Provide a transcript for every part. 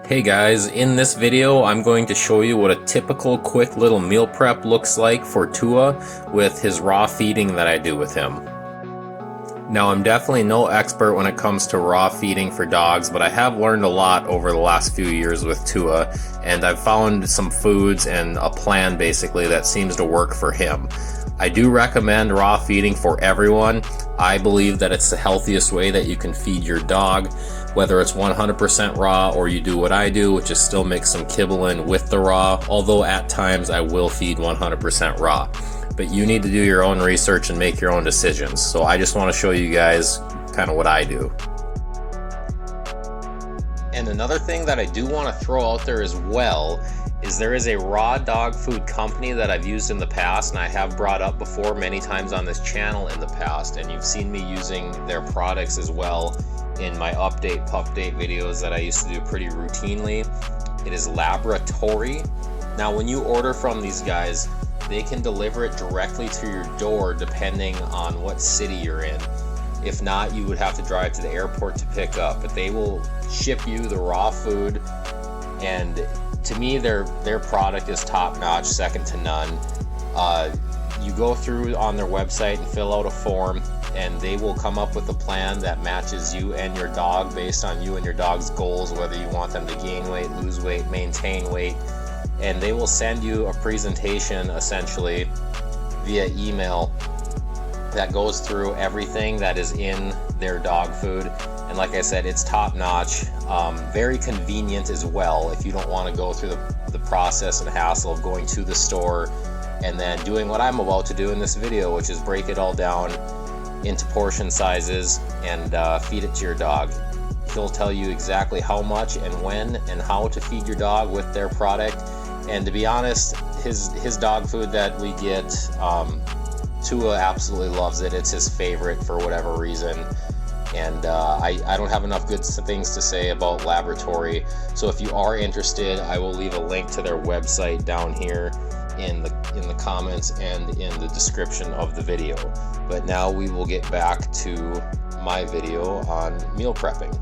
Hey guys, in this video I'm going to show you what a typical quick little meal prep looks like for Tua with his raw feeding that I do with him. Now I'm definitely no expert when it comes to raw feeding for dogs, but I have learned a lot over the last few years with Tua, and I've found some foods and a plan basically that seems to work for him. I do recommend raw feeding for everyone. I believe that it's the healthiest way that you can feed your dog, whether it's 100% raw or you do what I do, which is still mix some kibble in with the raw, although at times I will feed 100% raw. But you need to do your own research and make your own decisions. So I just want to show you guys kind of what I do. And another thing that I do want to throw out there as well is there is a raw dog food company that I've used in the past, and I have brought up before many times on this channel in the past, and you've seen me using their products as well in my update videos that I used to do pretty routinely. It is LabraTorrey. Now when you order from these guys, they can deliver it directly to your door depending on what city you're in. If not, you would have to drive to the airport to pick up, but they will ship you the raw food, and to me their product is top notch, second to none. You go through on their website and fill out a form, and they will come up with a plan that matches you and your dog based on you and your dog's goals, whether you want them to gain weight, lose weight, maintain weight. And they will send you a presentation essentially via email that goes through everything that is in their dog food. And like I said, it's top notch, very convenient as well if you don't want to go through the process and hassle of going to the store and then doing what I'm about to do in this video, which is break it all down into portion sizes and feed it to your dog. He'll tell you exactly how much and when and how to feed your dog with their product. And to be honest, his dog food that we get, Tua absolutely loves it. It's his favorite for whatever reason. And I don't have enough good things to say about LabraTorrey. So if you are interested, I will leave a link to their website down here in the comments and in the description of the video. But now we will get back to my video on meal prepping.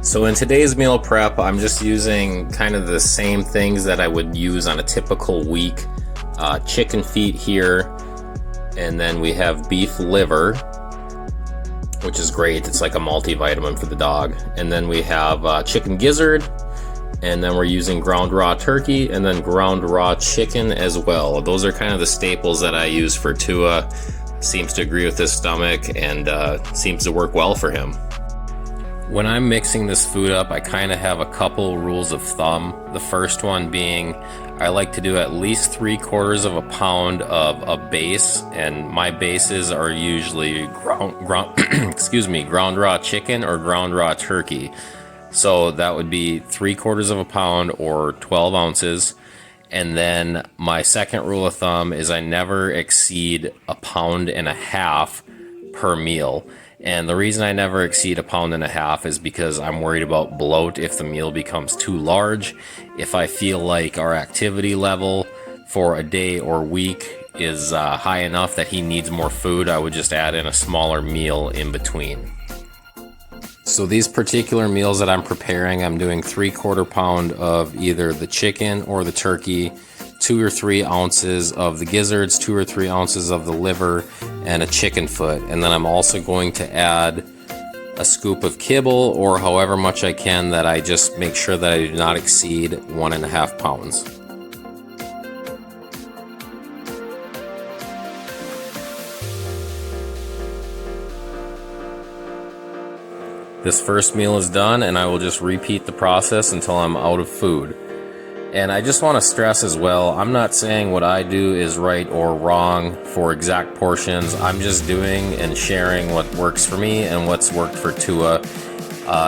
So in today's meal prep, I'm just using kind of the same things that I would use on a typical week. Chicken feet here, and then we have beef liver, which is great. It's like a multivitamin for the dog. And then we have chicken gizzard, and then we're using ground raw turkey, and then ground raw chicken as well. Those are kind of the staples that I use for Tua. Seems to agree with his stomach and seems to work well for him. When I'm mixing this food up, I kind of have a couple rules of thumb. The first one being I like to do at least 3/4 pound of a base, and my bases are usually ground raw chicken or ground raw turkey. So that would be 3/4 pound or 12 ounces. And then my second rule of thumb is I never exceed 1.5 pounds per meal. And the reason I never exceed 1.5 pounds is because I'm worried about bloat if the meal becomes too large. If I feel like our activity level for a day or week is high enough that he needs more food, I would just add in a smaller meal in between. So these particular meals that I'm preparing, I'm doing 3/4 pound of either the chicken or the turkey, 2 or 3 ounces of the gizzards, 2 or 3 ounces of the liver, and a chicken foot. And then I'm also going to add a scoop of kibble, or however much I can, that I just make sure that I do not exceed 1.5 pounds. This first meal is done, and I will just repeat the process until I'm out of food. And I just want to stress as well, I'm not saying what I do is right or wrong for exact portions. I'm just doing and sharing what works for me and what's worked for Tua.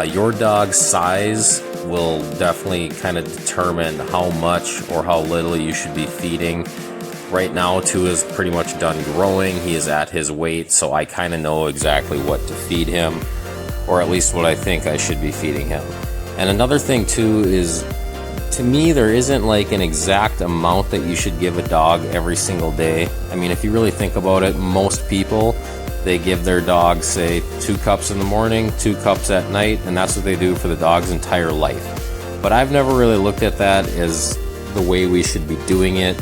Your dog's size will definitely kind of determine how much or how little you should be feeding. Right now, Tua's pretty much done growing. He is at his weight, so I kind of know exactly what to feed him, or at least what I think I should be feeding him. And another thing too is, to me, there isn't like an exact amount that you should give a dog every single day. I mean, if you really think about it, most people they give their dogs, say, 2 cups in the morning, 2 cups at night, and that's what they do for the dog's entire life. But I've never really looked at that as the way we should be doing it.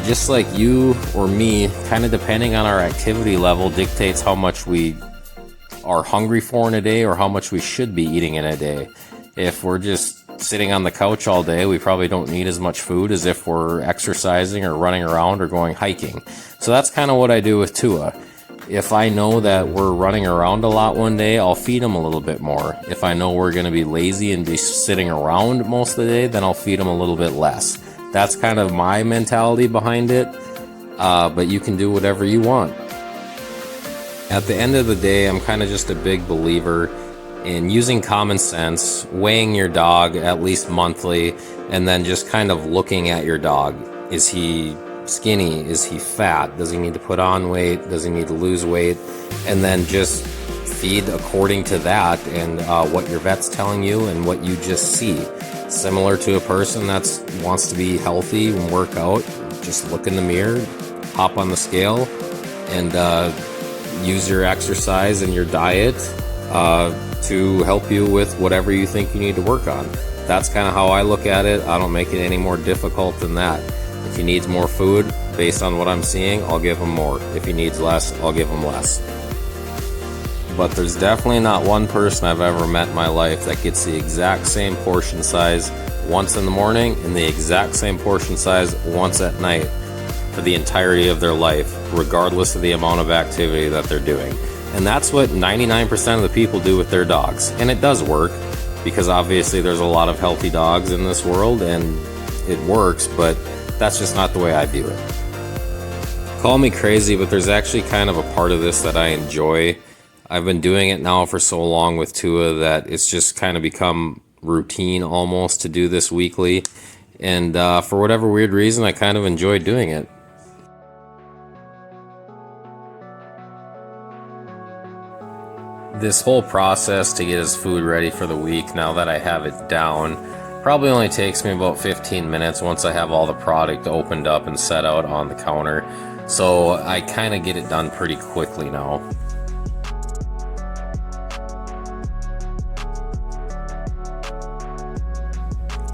Just like you or me, kind of depending on our activity level dictates how much we are hungry for in a day or how much we should be eating in a day. If we're just sitting on the couch all day, we probably don't need as much food as if we're exercising or running around or going hiking. So that's kind of what I do with Tua. If I know that we're running around a lot one day, I'll feed him a little bit more. If I know we're going to be lazy and be sitting around most of the day, then I'll feed him a little bit less. That's kind of my mentality behind it, but you can do whatever you want. At the end of the day, I'm kind of just a big believer in using common sense, weighing your dog at least monthly, and then just kind of looking at your dog. Is he skinny? Is he fat? Does he need to put on weight? Does he need to lose weight? And then just feed according to that and what your vet's telling you and what you just see. Similar to a person that wants to be healthy and work out, just look in the mirror, hop on the scale, and use your exercise and your diet to help you with whatever you think you need to work on. That's kind of how I look at it. I don't make it any more difficult than that. If he needs more food, based on what I'm seeing, I'll give him more. If he needs less, I'll give him less. But there's definitely not one person I've ever met in my life that gets the exact same portion size once in the morning and the exact same portion size once at night for the entirety of their life, regardless of the amount of activity that they're doing. And that's what 99% of the people do with their dogs. And it does work, because obviously there's a lot of healthy dogs in this world and it works, but that's just not the way I view it. Call me crazy, but there's actually kind of a part of this that I enjoy. I've been doing it now for so long with Tua that it's just kind of become routine almost to do this weekly. And for whatever weird reason, I kind of enjoy doing it. This whole process to get his food ready for the week, now that I have it down, probably only takes me about 15 minutes once I have all the product opened up and set out on the counter. So I kind of get it done pretty quickly now.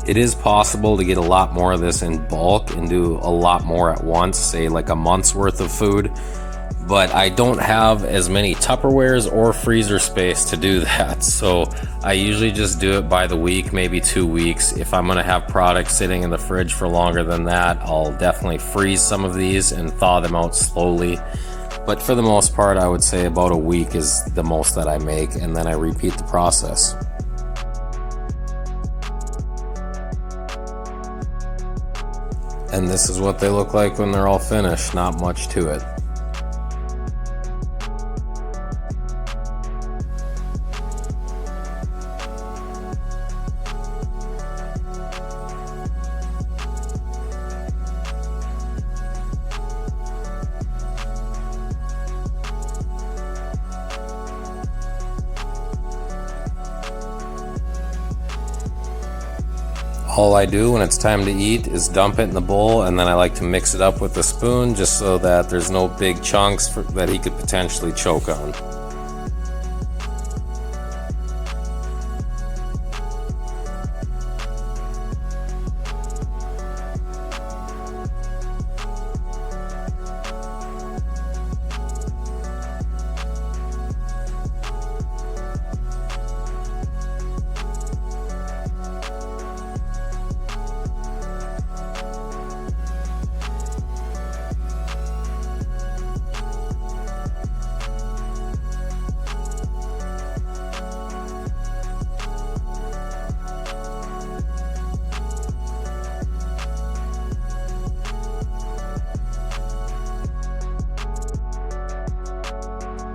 It is possible to get a lot more of this in bulk and do a lot more at once, say like a month's worth of food. But I don't have as many Tupperwares or freezer space to do that. So I usually just do it by the week, maybe 2 weeks. If I'm gonna have products sitting in the fridge for longer than that, I'll definitely freeze some of these and thaw them out slowly. But for the most part, I would say about a week is the most that I make, and then I repeat the process. And this is what they look like when they're all finished, not much to it. All I do when it's time to eat is dump it in the bowl, and then I like to mix it up with a spoon just so that there's no big chunks that he could potentially choke on.